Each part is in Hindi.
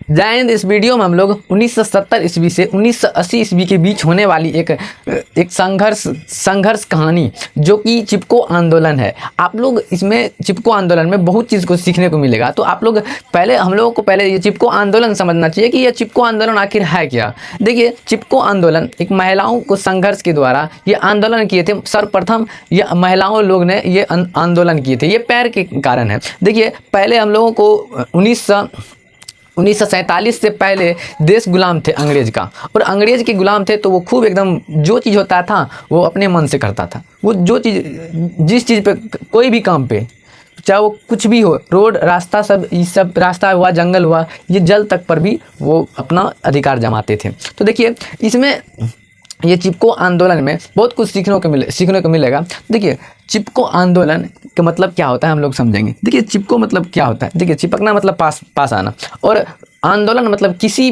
जय हिंद। इस वीडियो में हम लोग 1970 ईस्वी से 1980 ईस्वी के बीच होने वाली एक संघर्ष कहानी जो कि चिपको आंदोलन है। आप लोग इसमें चिपको आंदोलन में बहुत चीज़ को सीखने को मिलेगा। तो आप लोग हम लोगों को पहले ये चिपको आंदोलन समझना चाहिए कि ये चिपको आंदोलन आखिर है क्या। देखिए, चिपको आंदोलन एक महिलाओं को संघर्ष के द्वारा ये आंदोलन किए थे। सर्वप्रथम ये महिलाओं लोग ने ये आंदोलन किए थे, ये पैर के कारण है। देखिए, पहले हम लोगों को 1947 से पहले देश गुलाम थे अंग्रेज का, और अंग्रेज के गुलाम थे तो वो खूब एकदम जो चीज़ होता था वो अपने मन से करता था। वो जो चीज़ जिस चीज़ पे कोई भी काम पे, चाहे वो कुछ भी हो, रोड रास्ता सब, ये सब रास्ता हुआ, जंगल हुआ, ये जल तक पर भी वो अपना अधिकार जमाते थे। तो देखिए, इसमें ये चिपको आंदोलन में बहुत कुछ सीखने को मिलेगा। देखिए, चिपको आंदोलन का मतलब क्या होता है हम लोग समझेंगे। देखिए, चिपको मतलब क्या होता है। देखिए, चिपकना मतलब पास आना, और आंदोलन मतलब किसी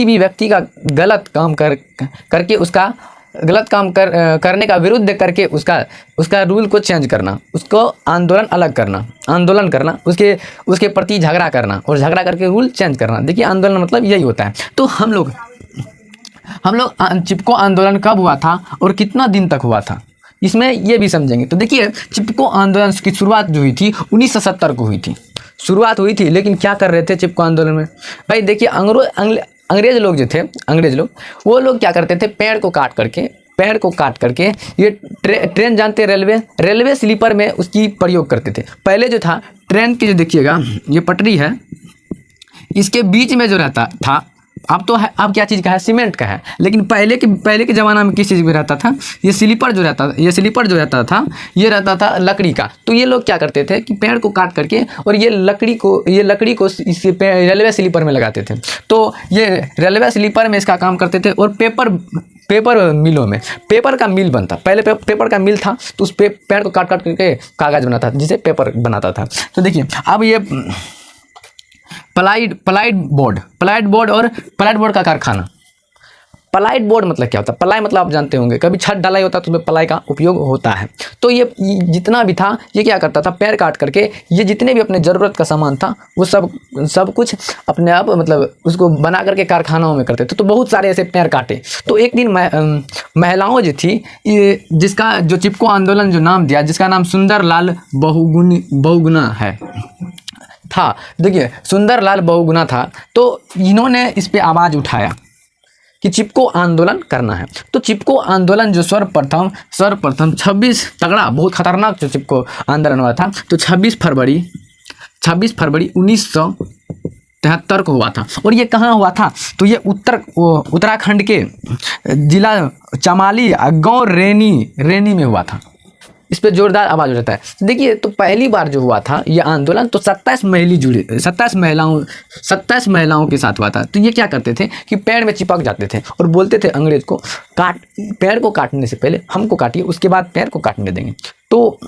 भी व्यक्ति का गलत काम करके उसका गलत काम करने का विरुद्ध करके उसका रूल को चेंज करना, उसको आंदोलन करना, उसके प्रति झगड़ा करना और झगड़ा करके रूल चेंज करना। देखिए, आंदोलन मतलब यही होता है। तो हम लोग चिपको आंदोलन कब हुआ था और कितना दिन तक हुआ था, इसमें ये भी समझेंगे। तो देखिए, चिपको आंदोलन की शुरुआत जो हुई थी 1970 को हुई थी, शुरुआत हुई थी। लेकिन क्या कर रहे थे चिपको आंदोलन में भाई? देखिए, अंग्रेज लोग जो थे, वो लोग क्या करते थे, पेड़ को काट करके ये ट्रेन जानते हैं, रेलवे स्लीपर में उसकी प्रयोग करते थे। पहले जो था ट्रेन की, जो देखिएगा ये पटरी है, इसके बीच में जो रहता था, अब तो है, अब क्या चीज़ का है, सीमेंट का है। लेकिन पहले के ज़माना में किस चीज़ में रहता था, ये स्लीपर जो रहता था लकड़ी का। तो ये लोग क्या करते थे कि पेड़ को काट करके और ये लकड़ी को इस रेलवे स्लीपर में लगाते थे। तो ये रेलवे स्लीपर में इसका काम करते थे। और पेपर मिलों में पेपर का मिल बनता, पहले पेपर का मिल था, तो उस पेड़ को काट करके कागज़ बनाता था, जिसे पेपर बनाता था। तो देखिए, अब ये प्लाइड बोर्ड का कारखाना। प्लाइड बोर्ड मतलब क्या होता है? प्लाई मतलब आप जानते होंगे, कभी छत ढलाई होता है तो उसमें प्लाई का उपयोग होता है। तो ये जितना भी था, ये क्या करता था, पेड़ काट करके ये जितने भी अपने ज़रूरत का सामान था वो सब कुछ अपने आप मतलब उसको बना करके कारखानाओं में करते थे। तो बहुत सारे ऐसे पेड़ काटे। तो एक दिन महिलाओं जो थी, जिसका जो चिपको आंदोलन जो नाम दिया, जिसका नाम सुंदरलाल बहुगुणा है था। देखिए, सुंदरलाल बहुगुणा था। तो इन्होंने इस पे आवाज़ उठाया कि चिपको आंदोलन करना है। तो चिपको आंदोलन जो सर्वप्रथम 26 तगड़ा, बहुत खतरनाक जो चिपको आंदोलन हुआ था, तो 26 फरवरी 1973 को हुआ था। और ये कहाँ हुआ था? तो ये उत्तराखंड के जिला चमाली गाँव रेनी में हुआ था। इस पे जोरदार आवाज़ उठाता है। देखिए, तो पहली बार जो हुआ था ये आंदोलन, तो 27 महिलाओं के साथ हुआ था। तो ये क्या करते थे कि पेड़ में चिपक जाते थे और बोलते थे अंग्रेज को, पेड़ को काटने से पहले हमको काटिए, उसके बाद पेड़ को काटने देंगे। तो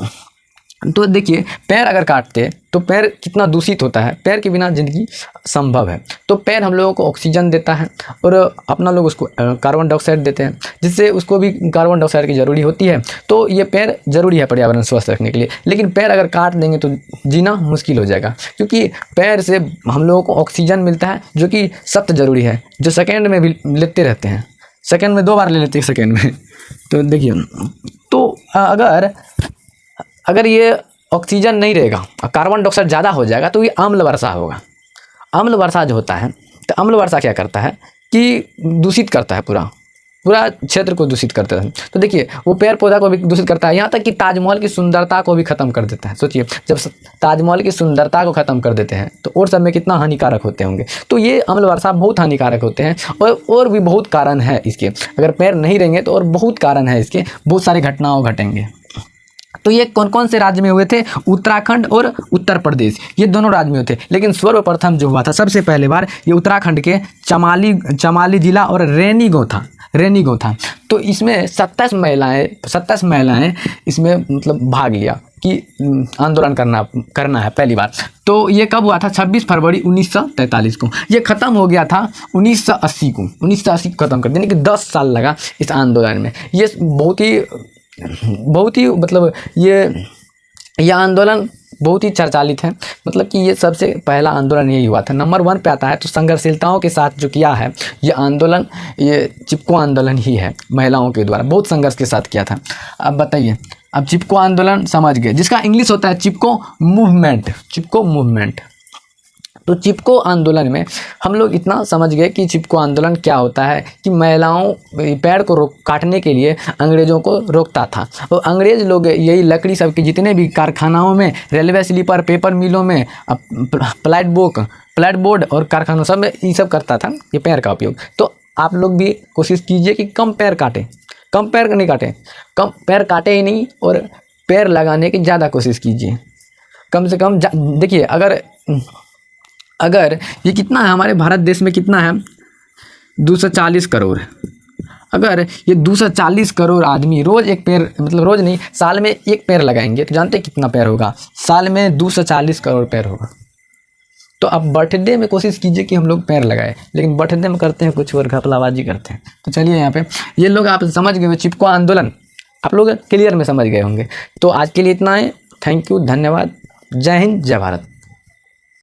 देखिए, पैर अगर काटते तो पैर कितना दूषित होता है, पैर के बिना ज़िंदगी संभव है। तो पैर हम लोगों को ऑक्सीजन देता है और अपना लोग उसको कार्बन डाइऑक्साइड देते हैं, जिससे उसको भी कार्बन डाइऑक्साइड की ज़रूरी होती है। तो ये पैर ज़रूरी है पर्यावरण स्वस्थ रखने के लिए। लेकिन पैर अगर काट देंगे तो जीना मुश्किल हो जाएगा, क्योंकि पैर से हम लोगों को ऑक्सीजन मिलता है, जो कि सख्त ज़रूरी है, जो सेकेंड में भी लेते रहते हैं, सेकेंड में 2 बार ले लेते हैं सेकेंड में। तो देखिए, तो अगर ये ऑक्सीजन नहीं रहेगा, कार्बन डाइऑक्साइड ज़्यादा हो जाएगा, तो ये अम्ल वर्षा होगा। अम्ल वर्षा जो होता है, तो अम्ल वर्षा क्या करता है कि दूषित करता है, पूरा क्षेत्र को दूषित करता है। तो देखिए, वो पेड़ पौधा को भी दूषित करता है, यहाँ तक कि ताजमहल की सुंदरता को भी ख़त्म कर देता है। सोचिए, जब ताजमहल की सुंदरता को ख़त्म कर देते हैं तो और सब में कितना हानिकारक होते होंगे। तो ये अम्ल वर्षा बहुत हानिकारक होते हैं। और भी बहुत कारण है इसके, अगर पेड़ नहीं रहेंगे तो और बहुत कारण है इसके, बहुत सारी घटनाओं घटेंगे। तो ये कौन कौन से राज्य में हुए थे? उत्तराखंड और उत्तर प्रदेश, ये दोनों राज्य में हुए थे। लेकिन सर्वप्रथम जो हुआ था सबसे पहले बार, ये उत्तराखंड के चमाली जिला और रेनी गाँव था। तो इसमें 27 महिलाएं इसमें मतलब भाग लिया कि आंदोलन करना है पहली बार। तो ये कब हुआ था? 26 फरवरी 1943 को। ये ख़त्म हो गया था 1980 को ख़त्म कर देने के 10 साल लगा इस आंदोलन में। ये बहुत ही मतलब ये यह आंदोलन बहुत ही चर्चालित है, मतलब कि ये सबसे पहला आंदोलन यही हुआ था। नंबर 1 पे आता है तो संघर्षशीलताओं के साथ जो किया है ये आंदोलन, ये चिपको आंदोलन ही है, महिलाओं के द्वारा बहुत संघर्ष के साथ किया था। अब बताइए, अब चिपको आंदोलन समझ गए, जिसका इंग्लिश होता है चिपको मूवमेंट, चिपको मूवमेंट। तो चिपको आंदोलन में हम लोग इतना समझ गए कि चिपको आंदोलन क्या होता है कि महिलाओं पेड़ को काटने के लिए अंग्रेज़ों को रोकता था। तो अंग्रेज़ लोग यही लकड़ी सब के जितने भी कारखानाओं में, रेलवे स्लीपर, पेपर मिलों में, प्लाईवुड बोर्ड और कारखानों सब में ये सब करता था ये पेड़ का उपयोग। तो आप लोग भी कोशिश कीजिए कि कम पेड़ काटें, कम पेड़ नहीं काटें, कम पेड़ काटे ही नहीं और पेड़ लगाने की ज़्यादा कोशिश कीजिए। कम से कम देखिए, अगर ये कितना है हमारे भारत देश में कितना है 240 करोड़, अगर ये 240 करोड़ आदमी रोज़ एक पेड़, मतलब रोज़ नहीं, साल में एक पेड़ लगाएंगे तो जानते हैं कितना पेड़ होगा? साल में 240 करोड़ पेड़ होगा। तो अब बर्थडे में कोशिश कीजिए कि हम लोग पेड़ लगाए, लेकिन बर्थडे में करते हैं कुछ और घपलाबाजी करते हैं। तो चलिए यहाँ पे ये लोग आप समझ गए, चिपको आंदोलन आप लोग क्लियर में समझ गए होंगे। तो आज के लिए इतना है, थैंक यू, धन्यवाद, जय हिंद, जय भारत।